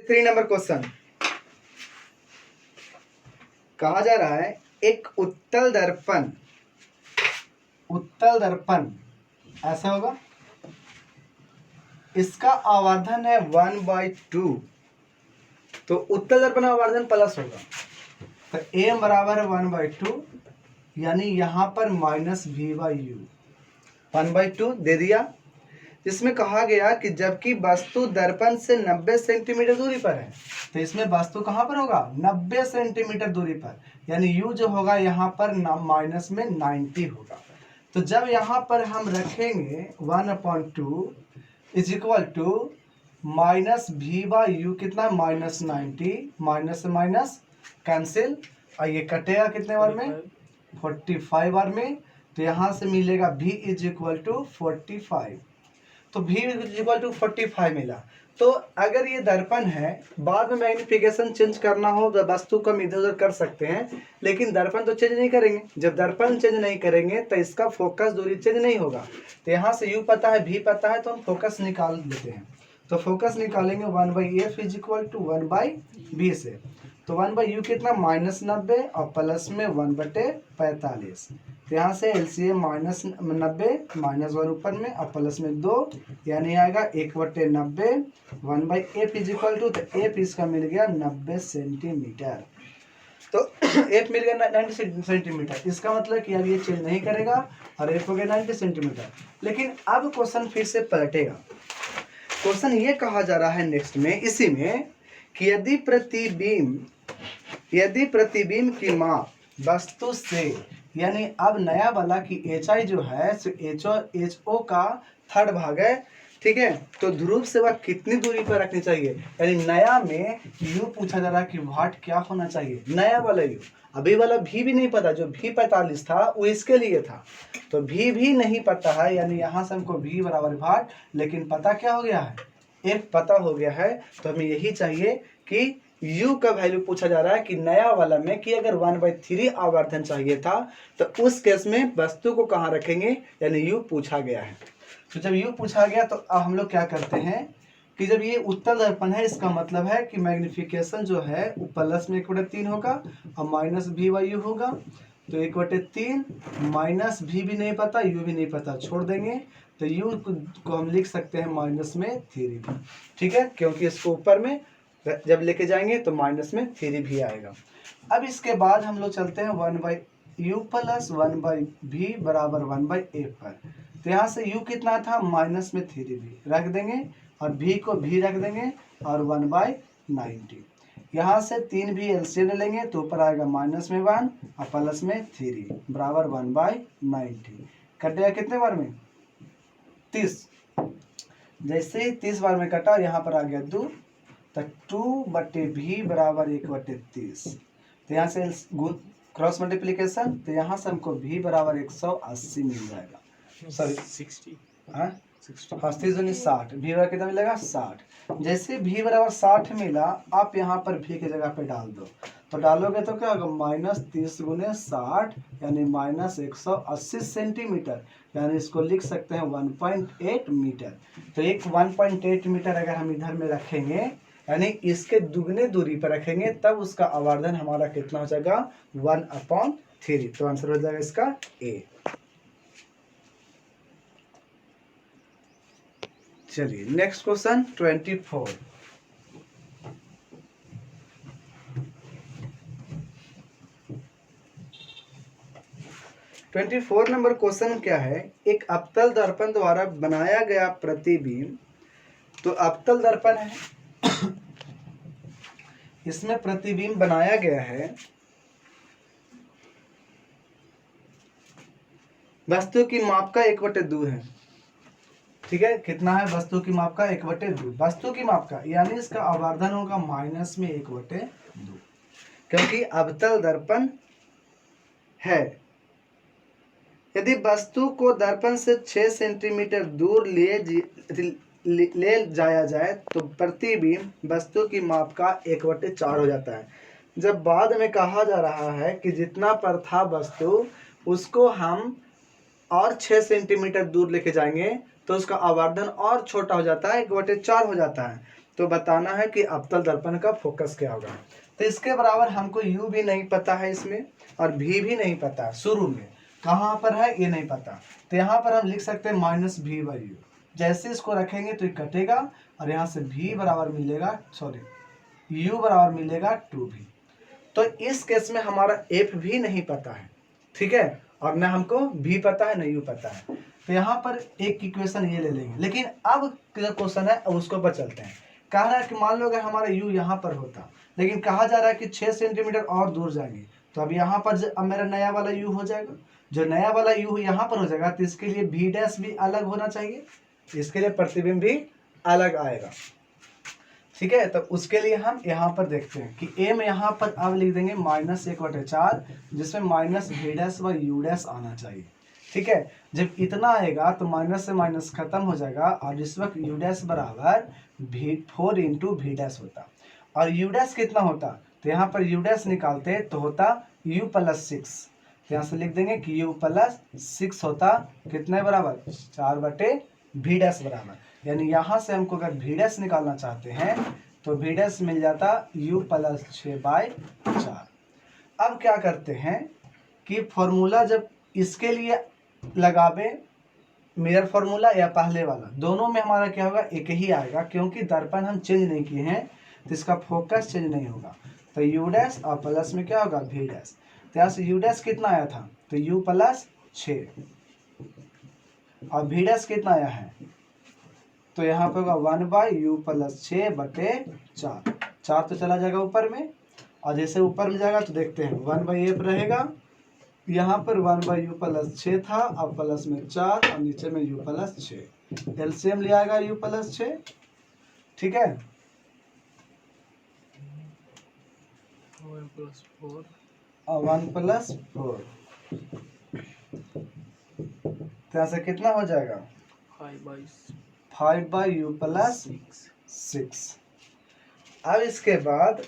3 number question कहा जा रहा है एक उत्तल दर्पण ऐसा होगा, इसका आवर्धन है 1/2, तो उत्तल दर्पण आवर्धन प्लस होगा, तो एम बराबर है 1/2, यानी यहां पर -v/u 1/2 दे दिया। इसमें कहा गया कि जबकि वस्तु दर्पण से 90 सेंटीमीटर दूरी पर है, तो इसमें वस्तु कहां पर होगा 90 सेंटीमीटर दूरी पर, यानी u जो होगा यहाँ पर माइनस में 90 होगा। तो जब यहाँ पर हम रखेंगे 1/2 इज इक्वल टू -v/u कितना -90, माइनस से माइनस कैंसिल, और ये कटेगा कितने बार में 45 बार में, तो यहाँ से मिलेगा v इज इक्वल टू 45, तो v इज इक्वल टू 45 मिला। तो अगर ये दर्पण है, बाद में मैग्निफिकेशन चेंज करना हो तो वस्तु को हम इधर उधर कर सकते हैं, लेकिन दर्पण तो चेंज नहीं करेंगे। जब दर्पण चेंज नहीं करेंगे तो इसका फोकस दूरी चेंज नहीं होगा। तो यहाँ से u पता है, v पता है, तो हम फोकस निकाल देते हैं। तो फोकस निकालेंगे 1/f is equal to 1/v से, तो 1/u कितना -90 और प्लस में 1/45, तो यहाँ से एलसीएम -90 -1 ऊपर में और प्लस में 2, यानी आएगा 1/90 1/f इज इक्वल टू, तो एफ इसका मिल गया 90 सेंटीमीटर। तो एफ मिल गया 90 सेंटीमीटर, इसका मतलब कि अब ये चेंज नहीं करेगा और एफ हो गया 90 सेंटीमीटर। लेकिन अब क्वेश्चन फिर से पलटेगा। क्वेश्चन ये कहा जा रहा है नेक्स्ट में इसी में कि यदि प्रतिबिंब की माप वस्तु से, यानी अब नया वाला की HI जो है HO का 3rd भाग है, ठीक है, तो ध्रुव से वह कितनी दूरी पर रखनी चाहिए, यानी नया में U पूछा जा रहा है कि वाट क्या होना चाहिए, नया वाला U। अभी वाला V भी नहीं पता, जो V45 था वो इसके लिए था, तो V भी नहीं पता है, यानी यहाँ से हमको V बराबर वाट, लेकिन पता क्या हो गया है, F पता हो गया है। तो हमें यही चाहिए कि U का वैल्यू पूछा जा रहा है कि नया वाला में कि अगर 1/3 आवर्धन चाहिए था तो उस केस में वस्तु को कहाँ रखेंगे, यानी U पूछा गया है। तो जब U पूछा गया तो अब हम लोग क्या करते हैं कि जब ये उत्तल दर्पण है, इसका मतलब है कि मैग्निफिकेशन जो है वो प्लस में 1/3 होगा और -v/u होगा, तो 1/3 -v भी नहीं पता, u भी नहीं पता, छोड़ देंगे, तो u को हम लिख सकते हैं -3, ठीक है, क्योंकि इसको ऊपर में जब लेके जाएंगे तो -3 भी आएगा। अब इसके बाद हम लोग चलते हैं 1/u + 1/v बराबर 1/f पर, तो यहाँ से u कितना था -3v रख देंगे और v को v रख देंगे और 1/90, यहाँ से 3 भी एलसीएम ले लेंगे तो ऊपर आएगा -1 और प्लस में 3 बराबर 1/90, कटेगा कितने बार में 30, जैसे ही 30 बार में कटा यहाँ पर आ गया 2, तो 2/v बराबर 1/30, तो यहाँ से क्रॉस मल्टीप्लिकेशन, तो यहाँ से हमको v बराबर 180 मिल जाएगा, सॉरी 60, हाँ 60 v बराबर कितना मिलेगा 60। जैसे v बराबर 60 मिला, आप यहाँ पर v की जगह पे डाल दो, तो डालोगे तो क्या होगा -30 × 60 यानी -180 सेंटीमीटर, यानी इसको लिख सकते हैं 1.8 मीटर। तो एक 1.8 मीटर अगर हम इधर में रखेंगे, यानी इसके दुगने दूरी पर रखेंगे, तब उसका आवर्धन हमारा कितना हो जाएगा 1/3, तो आंसर हो जाएगा इसका A। चलिए नेक्स्ट क्वेश्चन 24 नंबर क्वेश्चन क्या है, एक अवतल दर्पण द्वारा बनाया गया प्रतिबिंब, तो अवतल दर्पण है, इसमें प्रतिबिंब बनाया गया है, वस्तु की माप का 1/2 है, ठीक है, कितना है वस्तु की माप का 1/2, वस्तु की माप का, यानी इसका आवर्धन होगा -1/2, क्योंकि अवतल दर्पण है। यदि वस्तु को दर्पण से 6 सेंटीमीटर दूर ले जाया जाए तो प्रतिबिंब वस्तु की माप का 1/4 हो जाता है। जब बाद में कहा जा रहा है कि जितना पर था वस्तु उसको हम और 6 सेंटीमीटर दूर लेके जाएंगे तो उसका आवर्धन और छोटा हो जाता है, 1/4 हो जाता है। तो बताना है कि अवतल दर्पण का फोकस क्या होगा। तो इसके बराबर हमको u भी नहीं पता है इसमें, और v भी नहीं पता शुरू में कहाँ पर है ये नहीं पता। तो यहाँ पर हम लिख सकते हैं -v/u। जैसे इसको रखेंगे तो ये कटेगा और यहाँ से v बराबर मिलेगा, सॉरी u बराबर मिलेगा 2v। तो इस केस में हमारा f भी नहीं पता है, ठीक है, और न हमको v पता है न u पता है। तो यहाँ पर एक इक्वेशन ये ले लेंगे। लेकिन अब क्वेश्चन है, अब उसको पर चलते हैं। कह रहा है कि मान लो अगर हमारा u यहाँ पर होता, लेकिन कहा जा रहा है कि 6 सेंटीमीटर और दूर जाएंगे, तो अब यहाँ पर अब मेरा नया वाला u हो जाएगा। जो नया वाला u यहाँ पर हो जाएगा तो इसके लिए v डैश भी अलग होना चाहिए, इसके लिए प्रतिबिंब भी अलग आएगा, ठीक है। तो उसके लिए हम यहाँ पर देखते हैं कि a में यहाँ पर अब लिख देंगे -1/4, जिसमें -v डैश व u डैश आना चाहिए, ठीक है। जब इतना आएगा तो माइनस से माइनस खत्म हो जाएगा, और इस वक्त u डैश बराबर 4 × v डैश होता। और u डैश कितना होता, तो यहाँ पर u डैश निकालते तो होता u + 6। तो यहाँ से लिख देंगे कि u + 6 होता कितने बराबर, 4/v डैश बराबर। यानी यहाँ से हमको अगर v डैश निकालना चाहते हैं तो v डैश मिल जाता u + 6/4। अब क्या करते हैं कि फॉर्मूला जब इसके लिए लगावे, मिरर फार्मूला या पहले वाला, दोनों में हमारा क्या होगा, एक ही आएगा, क्योंकि दर्पण हम चेंज नहीं किए हैं तो इसका फोकस चेंज नहीं होगा। तो u डैश और प्लस में क्या होगा, v डैश। तो यहाँ से u डैश कितना आया था, तो u + 6, और v डैश कितना आया है, तो यहाँ पे होगा 1/u + 6/4। 4 तो चला जाएगा ऊपर में, और जैसे ऊपर में जाएगा तो देखते हैं 1/f रहेगा, यहाँ पर 1/u + 6 था, अब प्लस में 4 और नीचे में u + 6, एलसीएम ले आएगा u + 6, ठीक है। 1 + 4 और 1 + 4, तो यहाँ से कितना हो जाएगा, 5/u + 6। अब इसके बाद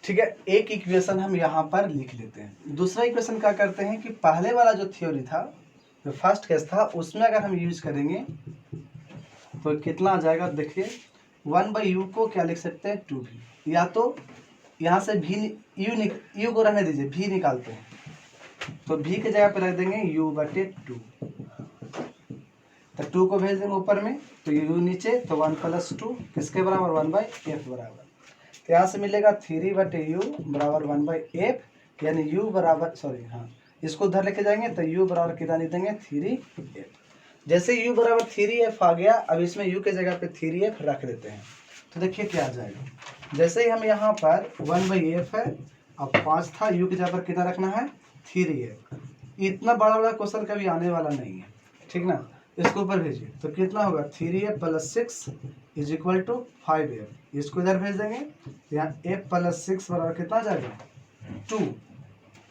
ठीक है, एक इक्वेशन हम यहाँ पर लिख लेते हैं। दूसरा इक्वेशन क्या करते हैं कि पहले वाला जो थ्योरी था, जो फर्स्ट केस था, उसमें अगर हम यूज करेंगे तो कितना आ जाएगा, देखिए 1/u को क्या लिख सकते हैं, 2v, या तो यहाँ से u को रहने दीजिए, v निकालते हैं, तो v के जगह पे रख देंगे u/2, तो 2 को भेज देंगे ऊपर में, तो u नीचे, तो 1 + 2 किसके बराबर, 1/f बराबर। तो यहाँ से मिलेगा 3/u बराबर 1/f, यानी u बराबर, सॉरी हाँ, इसको उधर लेके जाएंगे तो u बराबर कितना लिख देंगे, 3f। जैसे u बराबर 3f आ गया, अब इसमें u के जगह पे 3f रख देते हैं, तो देखिए क्या आ जाएगा। जैसे ही हम यहाँ पर 1/f है, अब 5 था, u के जगह पर कितना रखना है, 3f। इतना बड़ा बड़ा क्वेश्चन कभी आने वाला नहीं है, ठीक ना। इसको ऊपर भेजिए तो कितना होगा, 3f + 6 = 5f। इसको इधर भेज देंगे, यहाँ f + 6 बराबर कितना आ जाएगा, 2,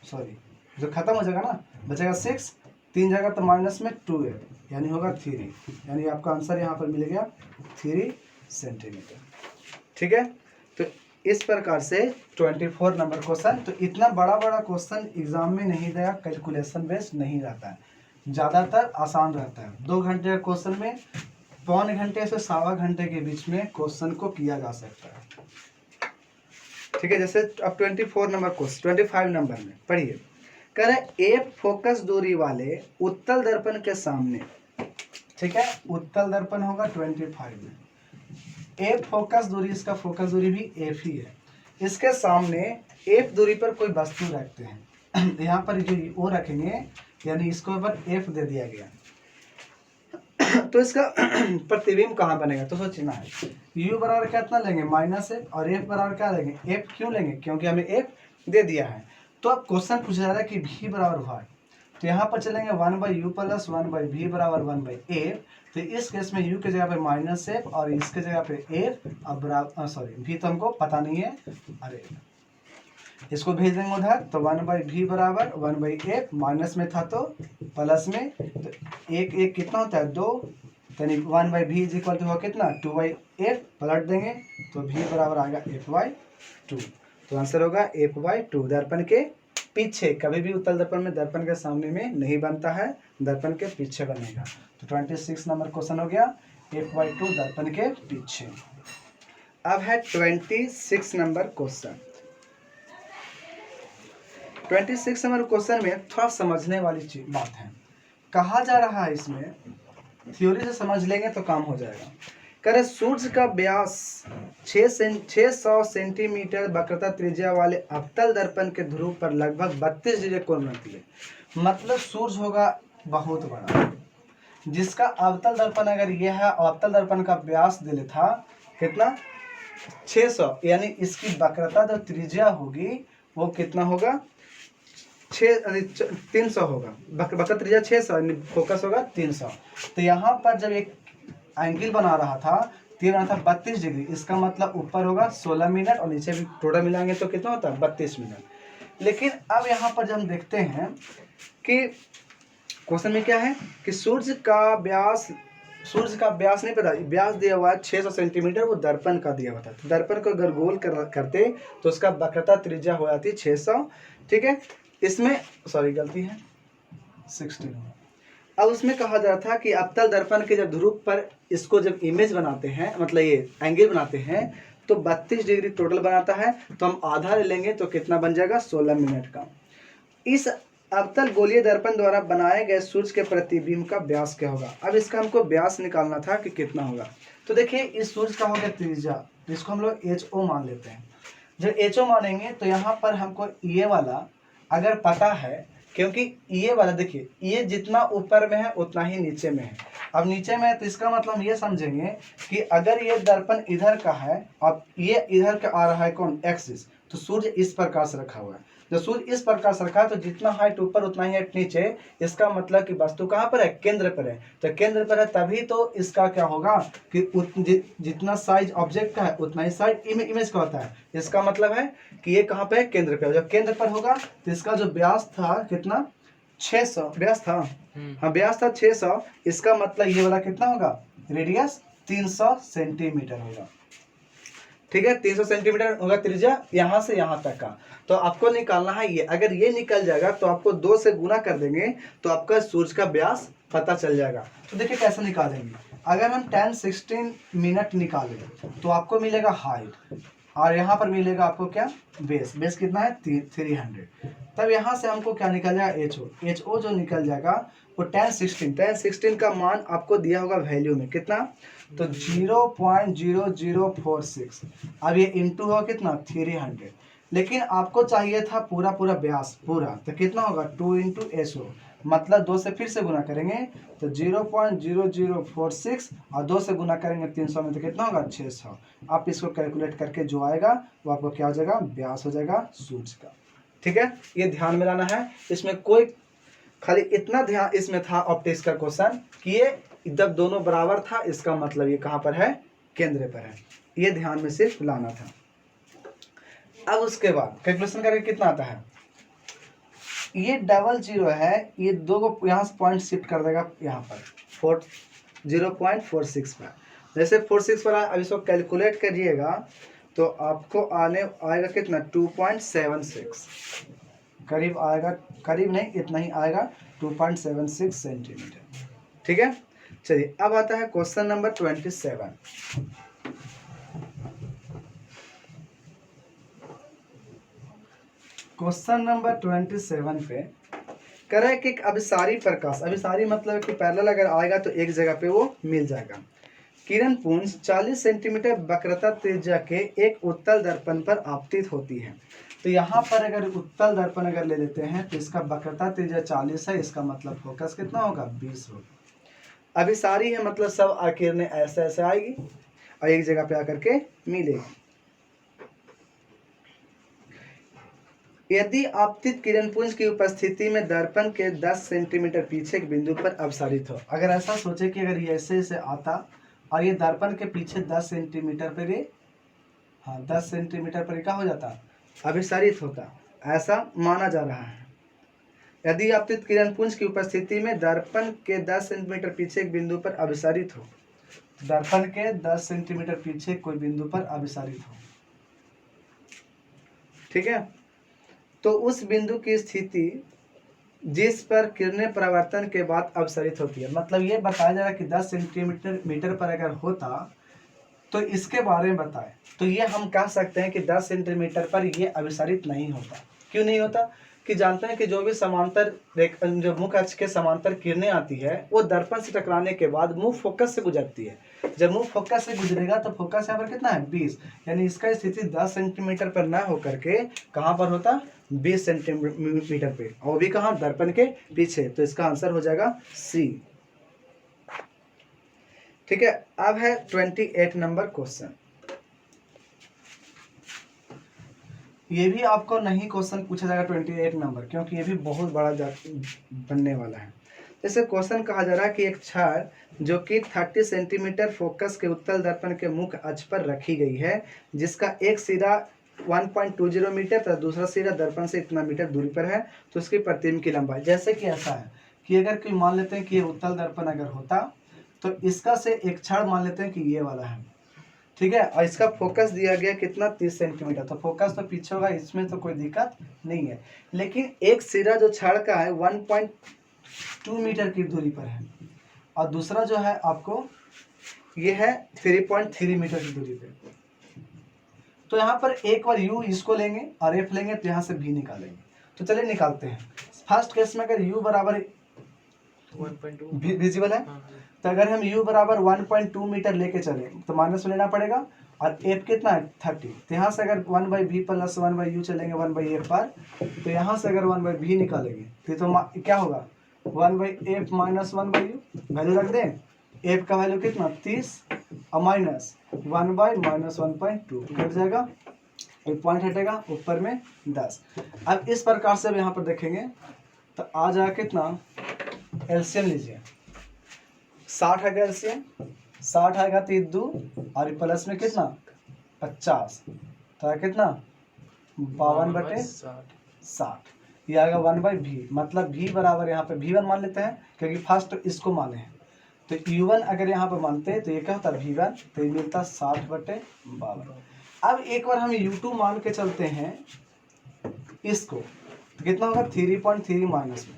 सॉरी जो खत्म हो जाएगा ना, बचेगा 6, 3 जगह तो माइनस में 2f, यानी होगा 3, यानी आपका आंसर यहाँ पर मिल गया 3 सेंटीमीटर, ठीक है। तो इस प्रकार से 24 नंबर क्वेश्चन, तो इतना बड़ा बड़ा क्वेश्चन एग्जाम में नहीं देगा, कैलकुलेशन बेस्ड नहीं रहता है, ज़्यादातर आसान रहता है। 2 घंटे के क्वेश्चन में पौन घंटे से 1.25 घंटे के बीच में क्वेश्चन को किया जा सकता है, ठीक है। जैसे अब 24 नंबर क्वेश्चन 25 नंबर में पढ़िए, कह रहे एक फोकस दूरी वाले उत्तल दर्पण के सामने, ठीक है, उत्तल दर्पण होगा 25 में, एफ फोकस दूरी, इसका फोकस दूरी भी एफ ही है, इसके सामने एफ दूरी पर कोई वस्तु रखते हैं, यहाँ पर जो ओ रखेंगे, यानी इसको ऊपर एफ दे दिया गया, तो इसका प्रतिबिंब कहाँ बनेगा, तो सोचना है u बराबर कितना लेंगे, -f, और f बराबर क्या लेंगे, f क्यों लेंगे, क्योंकि हमें f दे दिया है। तो अब क्वेश्चन पूछा जा रहा है कि v बराबर y, तो यहाँ पर चलेंगे 1/u + 1/v बराबर 1/f। तो इस केस में u के जगह पे -f और इसके जगह पे f, अब बराबर, सॉरी v तो हमको पता नहीं है, अरे इसको भेज देंगे उधर, तो 1/v बराबर 1/f, माइनस में था तो प्लस में, तो एक कितना होता है, 2, यानी 1/v = कितना, 2/f, पलट देंगे तो v बराबर आएगा f/2, तो आंसर होगा f/2। दर्पण के पीछे, कभी भी उत्तल दर्पण में दर्पण के सामने में नहीं बनता है, दर्पण के पीछे बनेगा। तो 26 नंबर क्वेश्चन हो गया F/2 दर्पण के पीछे। अब है 26 नंबर क्वेश्चन। 26 नंबर क्वेश्चन में थोड़ा समझने वाली चीज बात है। कहा जा रहा है, इसमें थ्योरी से समझ लेंगे तो काम हो जाएगा। कह रहे सूर्य का व्यास 600 सेंटीमीटर वक्रता त्रिज्या वाले अवतल दर्पण के ध्रुव पर लगभग 32 डिग्री कोण बनाती है। मतलब सूर्य होगा बहुत बड़ा, जिसका अवतल दर्पण अगर यह है, अवतल दर्पण का व्यास दे था कितना 600, यानी इसकी वक्रता जो त्रिज्या होगी वो कितना होगा 300 होगा। वक्रता त्रिज्या 600, फोकस होगा 300। तो यहाँ पर जब एक एंगल बना रहा था, तीर बना था 32 डिग्री, इसका मतलब ऊपर होगा 16 मिनट और नीचे भी टोटल मिलाएंगे तो कितना होता है 32 मिनट। लेकिन अब यहाँ पर जब हम देखते हैं कि क्वेश्चन में क्या है कि सूर्य का व्यास नहीं पता, व्यास दिया हुआ है 600 सेंटीमीटर, वो दर्पण का दिया हुआ था। तो दर्पण को अगर गोल करते तो उसका वक्रता त्रिज्या हो जाती 600। ठीक है, इसमें सॉरी गलती है 16। अब उसमें कहा जा रहा था कि अवतल दर्पण के जब ध्रुव पर इसको जब इमेज बनाते हैं, मतलब ये एंगल बनाते हैं, तो 32 डिग्री टोटल बनाता है। तो हम आधा ले लेंगे तो कितना बन जाएगा 16 मिनट का। इस अवतल गोलीय दर्पण द्वारा बनाए गए सूर्य के प्रतिबिंब का व्यास क्या होगा। अब इसका हमको व्यास निकालना था कि कितना होगा। तो देखिए इस सूर्य का हो गया त्रिज्या, जिसको हम लोग HO मान लेते हैं। जब HO मानेंगे तो यहाँ पर हमको ये वाला अगर पता है, क्योंकि ये वाला देखिए ये जितना ऊपर में है उतना ही नीचे में है। अब नीचे में है तो इसका मतलब ये समझेंगे कि अगर ये दर्पण इधर का है और ये इधर का आ रहा है कौन एक्सिस, तो सूर्य इस प्रकार से रखा हुआ है। जब सूर्य इस प्रकार से रखा है तो जितना हाइट ऊपर उतना ही हाइट नीचे, इसका मतलब कि वस्तु कहाँ पर है केंद्र पर है। तो केंद्र पर है तभी तो इसका क्या होगा कि जितना साइज ऑब्जेक्ट का है उतना ही साइज इमेज का होता है। इसका मतलब है कि ये कहाँ पे है केंद्र पे। जब केंद्र पर होगा तो इसका जो व्यास था कितना 600 व्यास था, हाँ व्यास था 600। इसका मतलब ये वाला कितना होगा रेडियस 300 सेंटीमीटर होगा। ठीक है, 300 सेंटीमीटर होगा त्रिज्या यहाँ से यहाँ तक का। तो आपको निकालना है ये, अगर ये निकल जाएगा तो आपको 2 से गुना कर देंगे तो आपका सूर्य का व्यास पता चल जाएगा। तो देखिए कैसे निकालेंगे। अगर हम 10-16 मिनट निकालें तो आपको मिलेगा हाइट, और यहाँ पर मिलेगा आपको क्या बेस कितना है 300। तब यहाँ से हमको क्या निकल जाएगा HO जो निकल जाएगा वो 10-16 का मान आपको दिया होगा वैल्यू में कितना, तो 0.0046। अब ये इंटू होगा कितना 300। लेकिन आपको चाहिए था पूरा व्यास पूरा, तो कितना होगा 2 × HO, मतलब 2 से फिर से गुना करेंगे तो 0.0046 और 2 से गुना करेंगे 300 में तो कितना होगा 600। आप इसको कैलकुलेट करके जो आएगा वो आपको क्या हो जाएगा व्यास हो जाएगा सूर्य का। ठीक है, ये ध्यान में लाना है। इसमें कोई खाली इतना ध्यान इसमें था ऑप्टिक्स का क्वेश्चन कि ये जब दोनों बराबर था इसका मतलब ये कहाँ पर है केंद्र पर है, ये ध्यान में सिर्फ लाना था। अब उसके बाद कैलकुलेशन करके कितना आता है, ये 00 है, ये 2 को यहाँ से पॉइंट शिफ्ट कर देगा यहाँ पर 0.46 पर। जैसे 46 पर अब इसको कैलकुलेट करिएगा तो आपको आएगा कितना 2.76 करीब आएगा, करीब नहीं इतना ही आएगा 2.76 सेंटीमीटर। ठीक है, चलिए अब आता है क्वेश्चन नंबर 27। क्वेश्चन नंबर 27 पे करें कि अभिसारी प्रकाश, अभिसारी मतलब कि पैरेलल अगर आएगा तो एक जगह पे वो मिल जाएगा। किरण पुंज 40 सेंटीमीटर वक्रता त्रिज्या के एक उत्तल दर्पण पर आपतित होती है। तो यहाँ पर अगर उत्तल दर्पण अगर ले लेते हैं तो इसका वक्रता त्रिज्या 40 है, इसका मतलब फोकस कितना होगा 20 होगा। अभिसारी है मतलब सब किरणें ऐसे ऐसे आएगी और एक जगह पे आकर के मिलेगी। यदि आपतित किरणपुंज की उपस्थिति में दर्पण के 10 सेंटीमीटर पीछे के बिंदु पर अपसारित हो, अगर ऐसा सोचे कि अगर ये ऐसे आता और ये दर्पण के पीछे 10 सेंटीमीटर पर ये 10 सेंटीमीटर पर क्या हो जाता अभिसारित होता, ऐसा माना जा रहा है। यदि आपतित किरणपुंज की उपस्थिति में दर्पण के 10 सेंटीमीटर पीछे एक बिंदु पर अभिसारित हो, दर्पण के 10 सेंटीमीटर पीछे कोई बिंदु पर अभिसारित हो, ठीक है, तो उस बिंदु की स्थिति जिस पर किरणें परावर्तन के बाद अपसरित होती है। मतलब ये बताया जा रहा है कि 10 सेंटीमीटर पर अगर होता तो इसके बारे में बताए, तो ये हम कह सकते हैं कि 10 सेंटीमीटर पर ये अभिसरित नहीं होता। क्यों नहीं होता? कि जानते हैं कि जो भी समांतर जो मुख्य अक्ष के समांतर किरणें आती है वो दर्पण से टकराने के बाद मुंह फोकस से गुजरती है। जब मुंह फोकस से गुजरेगा तो फोकस यहाँ पर कितना है 20, यानी इसका स्थिति 10 सेंटीमीटर पर ना होकर के कहाँ पर होता 20 सेंटीमीटर पे, और भी कहाँ दर्पण के पीछे। तो इसका आंसर हो जाएगा सी। ठीक है, अब है 28 नंबर क्वेश्चन। ये भी आपको नहीं क्वेश्चन पूछा जाएगा 28 नंबर, क्योंकि ये भी बहुत बड़ा बनने वाला है। जैसे क्वेश्चन कहा जा रहा है कि एक छड़ जो कि 30 सेंटीमीटर फोकस के उत्तल दर्पण के मुख्य अक्ष पर रखी गई है, जिसका एक सिरा 1.20 मीटर तथा दूसरा सिरा दर्पण से इतना मीटर दूरी पर है, तो उसकी प्रतिबिंब की लंबाई। जैसे कि ऐसा है कि अगर कोई मान लेते हैं कि ये उत्तल दर्पण अगर होता तो इसका से एक छड़ मान लेते हैं कि ये वाला है, ठीक है, और इसका फोकस दिया गया कितना 30 सेंटीमीटर, तो फोकस तो पीछे होगा, इसमें तो कोई दिक्कत नहीं है। लेकिन एक सिरा जो छड़ का है 1.2 मीटर की दूरी पर है, और दूसरा जो है आपको ये है 3.3 मीटर की दूरी पे। तो यहाँ पर एक बार u इसको लेंगे और f लेंगे, तो यहाँ से v निकालेंगे। तो चलिए निकालते हैं। फर्स्ट केस में अगर u बराबर 1.2 विजिबल है, तो अगर हम u बराबर 1.2 मीटर लेके चले तो माइनस में लेना पड़ेगा, और f कितना है 30। तो यहाँ से अगर 1/v प्लस 1/u चलेंगे 1/f पर, तो यहाँ से अगर 1/v निकालेंगे तो क्या होगा 1/f माइनस 1/u, वैल्यू रख दें। f का वैल्यू कितना 30 और माइनस 1/-1.2 कट जाएगा, एक पॉइंट हटेगा, ऊपर में 10। अब इस प्रकार से अब यहाँ पर देखेंगे तो आ जाएगा कितना, एलसीएम लीजिए 60 है एलसीएम, 60 आएगा 3 2 और प्लस में कितना 50, तो है कितना 52/60। ये आएगा 1/v, मतलब v बराबर यहाँ पे v1 मान लेते हैं क्योंकि फर्स्ट इसको माने हैं। तो u1 अगर यहाँ पे मानते हैं तो ये क्या होता है v1, तो ये मिलता 60/52। अब एक बार हम u2 मान के चलते हैं इसको, तो कितना होगा 3.3 माइनस में,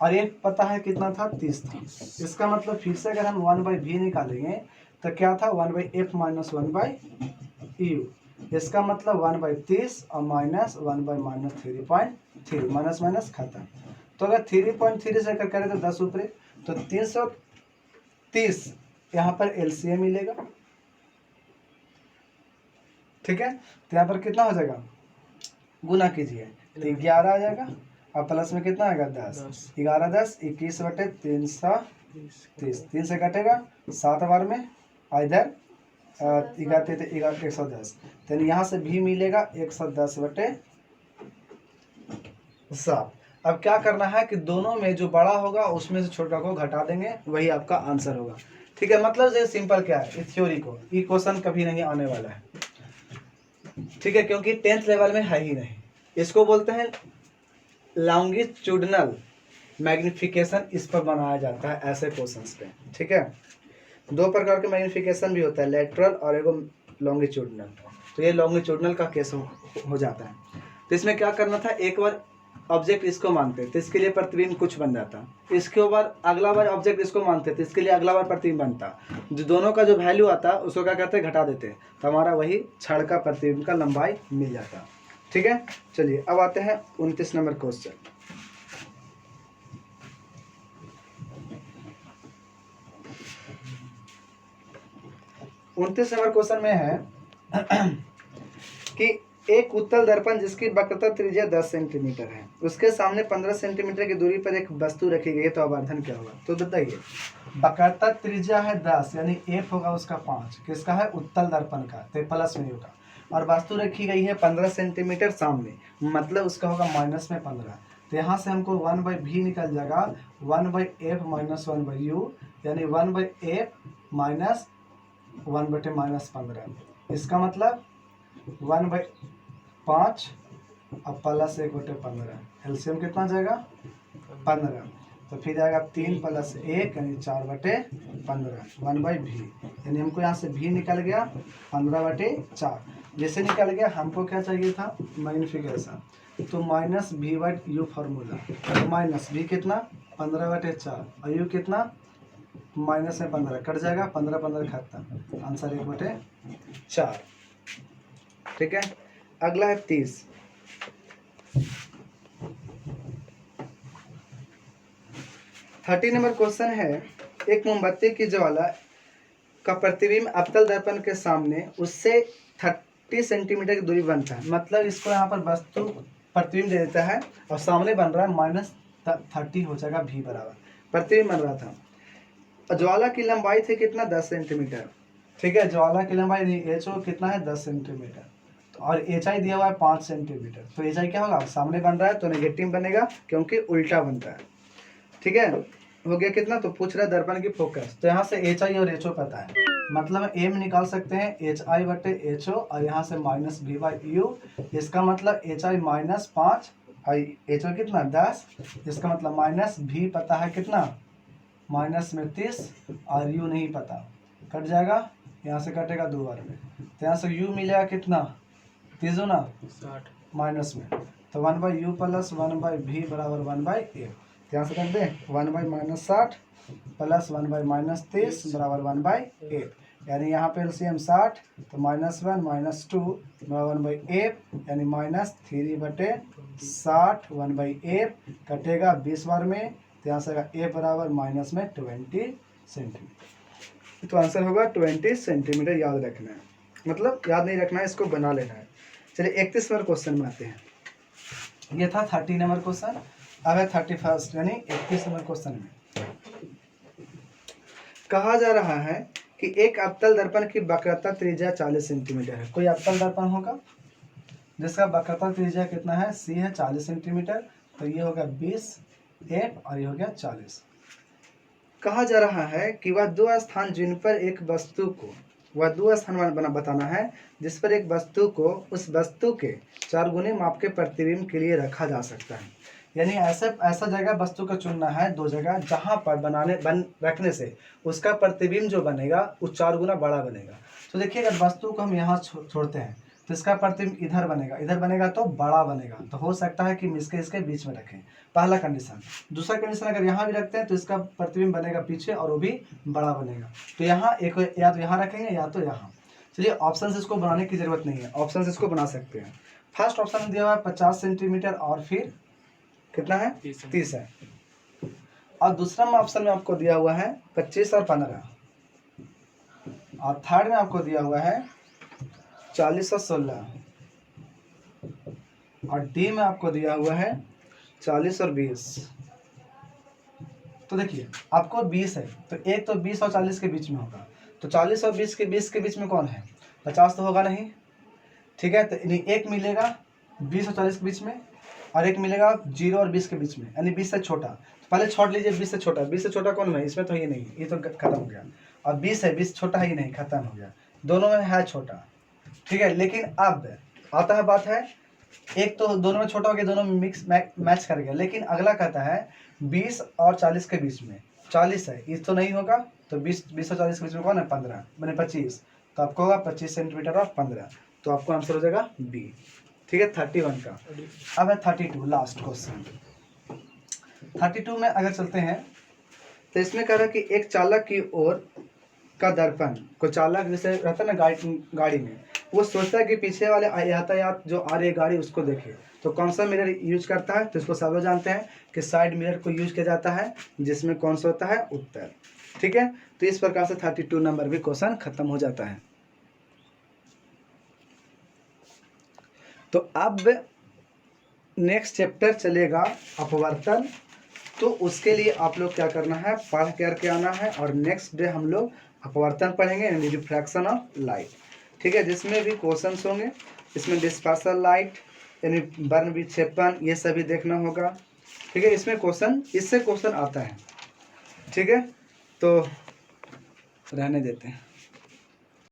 और ये पता है कितना था 30 था। इसका मतलब फिर से अगर हम 1/v निकालेंगे तो क्या था 1/f माइनस 1/u, इसका मतलब 1/30 और माइनस 1/-3.3, माइनस माइनस खत्म। तो अगर 3.3 से अगर करें तो 10 ऊपर, तो 330 यहाँ पर एलसीएम मिलेगा। ठीक है, तो यहाँ पर कितना हो जाएगा, गुना कीजिए तो 11 आ जाएगा, और प्लस में कितना आएगा 10, 11 10 21/330, 3 से कटेगा 7 बार में, और इधर 110, तो यहाँ से भी मिलेगा 110/7। अब क्या करना है कि दोनों में जो बड़ा होगा उसमें से छोटा को घटा देंगे, वही आपका आंसर होगा। ठीक है, मतलब ये सिंपल क्या है, इस थ्योरी को ये क्वेश्चन कभी नहीं आने वाला है। ठीक है, क्योंकि 10th लेवल में है ही नहीं। इसको बोलते हैं लॉन्गिट्यूडनल मैग्निफिकेशन, इस पर बनाया जाता है ऐसे क्वेश्चंस पे। ठीक है, दो प्रकार के मैग्निफिकेशन भी होता है, लेटरल और एगो लॉन्गिट्यूडनल। तो ये लॉन्गिट्यूडनल का केस हो जाता है। तो इसमें क्या करना था, एक बार ऑब्जेक्ट इसको मानते तो इसके लिए प्रतिबिंब कुछ बन जाता, इसके ऊपर अगला बार ऑब्जेक्ट इसको मानते तो इसके लिए अगला बार प्रतिबिंब बनता, जो दोनों का जो वैल्यू आता उसको क्या करते घटा देते, तो हमारा वही छड़ का प्रतिबिंब का लंबाई मिल जाता। ठीक है, चलिए अब आते हैं 29 नंबर क्वेश्चन। उनतीस नंबर क्वेश्चन में है कि एक उत्तल दर्पण जिसकी वक्रता त्रिज्या 10 सेंटीमीटर है, उसके सामने 15 सेंटीमीटर की दूरी पर एक वस्तु रखी गई है, तो आवर्धन क्या होगा। तो बताइए, वक्रता त्रिज्या है 10, यानी f होगा उसका 5, किसका है उत्तल दर्पण का, तो प्लस में होगा, और वस्तु रखी गई है 15 सेंटीमीटर सामने, मतलब उसका होगा माइनस में 15। तो यहाँ से हमको 1/v निकल जाएगा 1/f माइनस 1/u, यानी 1/f माइनस 1/-15। इसका मतलब 1/5 और प्लस 1/15, एलसीएम कितना जाएगा 15, तो फिर आएगा 3 + 1 यानी 4/15, 1/v, यानी हमको यहाँ से v निकल गया 15/4। जैसे निकल गया, हमको क्या चाहिए था मैग्निफिकेशन, तो minus v by u formula, तो माइनस वी कितना 15/4 और यू कितना माइनस में 15 कट जाएगा, 15 खत्म, आंसर 1/4। ठीक है, अगला है 30। नंबर क्वेश्चन है, एक मोमबत्ती की ज्वाला का प्रतिबिंब अवतल दर्पण के सामने उससे 30 सेंटीमीटर की दूरी बनता है। मतलब इसको यहाँ पर वस्तु प्रतिबिंब दे देता है और सामने बन रहा है -30 हो जाएगा भी बराबर, प्रतिबिंब बन रहा था। ज्वाला की लंबाई थी कितना 10 सेंटीमीटर। ठीक है, ज्वाला की लंबाई HO कितना है 10 सेंटीमीटर, और HI दिया हुआ है 5 सेंटीमीटर। तो HI क्या होगा, सामने बन रहा है तो नेगेटिव बनेगा क्योंकि उल्टा बनता है। ठीक है, हो गया कितना, तो पूछ रहा है दर्पण की फोकस। तो यहाँ से HI और HO पता है, मतलब एम निकाल सकते हैं HI/HO और यहाँ से -V/U। इसका मतलब HI -5 और HO कितना 10, इसका मतलब -V पता है कितना -30 और U नहीं पता, कट जाएगा, यहाँ से कटेगा 2 बार में, तो यहाँ से U मिलेगा कितना 30 ना 60 माइनस में, तो 1/U + 1/V = 1/A। यहाँ से कर दें 1/-60 + 1/-30 = 1/8, यानी यहाँ पे एलसीएम 60, तो -1 -2 = 1/8, यानी -3/60 1/8 कटेगा 20 बार में, तो यहाँ से A बराबर -20 सेंटीमीटर। तो आंसर होगा 20 सेंटीमीटर, याद रखना है, मतलब याद नहीं रखना है, इसको बना लेना है। चलिए 31 नंबर क्वेश्चन में आते हैं। ये था 30 नंबर क्वेश्चन। अब है 31 यानी 31 नंबर क्वेश्चन में कहा जा रहा है कि एक अवतल दर्पण की वक्रता त्रिज्या 40 सेंटीमीटर है। कोई अवतल दर्पण होगा जिसका वक्रता त्रिज्या कितना है, C है 40 सेंटीमीटर, तो ये हो गया 20 F और ये हो गया 40। कहा जा रहा है कि वह दो स्थान जिन पर एक वस्तु को, वह दो स्थान बना बताना है जिस पर एक वस्तु को उस वस्तु के 4 गुने माप के प्रतिबिंब के लिए रखा जा सकता है। यानी ऐसा जगह वस्तु का चुनना है, 2 जगह जहां पर रखने से उसका प्रतिबिंब जो बनेगा वो 4 गुना बड़ा बनेगा। तो देखिए, अगर वस्तु को हम यहाँ छोड़ते हैं तो इसका प्रतिबिंब इधर बनेगा तो बड़ा बनेगा, तो हो सकता है कि इसके बीच में रखें, पहला कंडीशन। दूसरा कंडीशन, अगर यहाँ भी रखते हैं तो इसका प्रतिबिंब बनेगा पीछे और वो भी बड़ा बनेगा। तो यहाँ एक या तो यहाँ रखेंगे या तो यहाँ। चलिए, ऑप्शन से इसको बनाने की जरूरत नहीं है, ऑप्शन से इसको बना सकते हैं। फर्स्ट ऑप्शन दिया हुआ है 50 सेंटीमीटर और फिर कितना है 30 है, और दूसरा ऑप्शन में आपको दिया हुआ है 25 और 15, और थर्ड में आपको दिया हुआ है 40 और 16, और डी में आपको दिया हुआ है 40 और 20। तो देखिए, आपको 20 है तो एक तो 20 और 40 के बीच में होगा, तो 40 और 20 के बीच में कौन है, 50 तो होगा नहीं। ठीक है, तो एक मिलेगा 20 और 40 के बीच में, और एक मिलेगा 0 और 20 के बीच में, यानी 20 से छोटा। तो पहले छोड़ लीजिए 20 से छोटा, 20 से छोटा कौन है, इसमें तो ये नहीं, ये तो खत्म हो गया। और 20 है, 20 छोटा ही नहीं, खत्म हो गया, दोनों में है छोटा। ठीक है, लेकिन अब आता है बात है, एक तो दोनों में छोटा हो गया, दोनों में मैच कर गया, लेकिन अगला कहता है 20 और 40 के बीच में, 40 है, ये तो नहीं होगा, तो 20 और 40 के बीच में कौन है 15 मैंने 25, तो आपको होगा 25 सेंटीमीटर और 15, तो आपको आंसर हो जाएगा बी। ठीक है, 31 का। अब है 32, लास्ट क्वेश्चन। 32 में अगर चलते हैं तो इसमें कह रहा है कि एक चालक की ओर का दर्पण, को चालक जैसे रहता है ना गाड़ी में, वो सोचता है कि पीछे वाले यातायात जो आ रही है गाड़ी उसको देखे, तो कौन सा मिरर यूज करता है, तो इसको सब लोग जानते हैं कि साइड मिरर को यूज किया जाता है, जिसमें कौन सा होता है उत्तर। ठीक है, तो इस प्रकार से 32 नंबर भी क्वेश्चन खत्म हो जाता है। तो अब नेक्स्ट चैप्टर चलेगा अपवर्तन, तो उसके लिए आप लोग क्या करना है, पढ़ करके आना है, और नेक्स्ट डे हम लोग अपवर्तन पढ़ेंगे, यानी रिफ्रैक्शन ऑफ लाइट। ठीक है, जिसमें भी क्वेश्चंस होंगे, इसमें डिस्पर्सल लाइट यानी वर्ण विक्षेपण, ये सभी देखना होगा। ठीक है, इसमें इससे क्वेश्चन आता है। ठीक है, तो रहने देते हैं।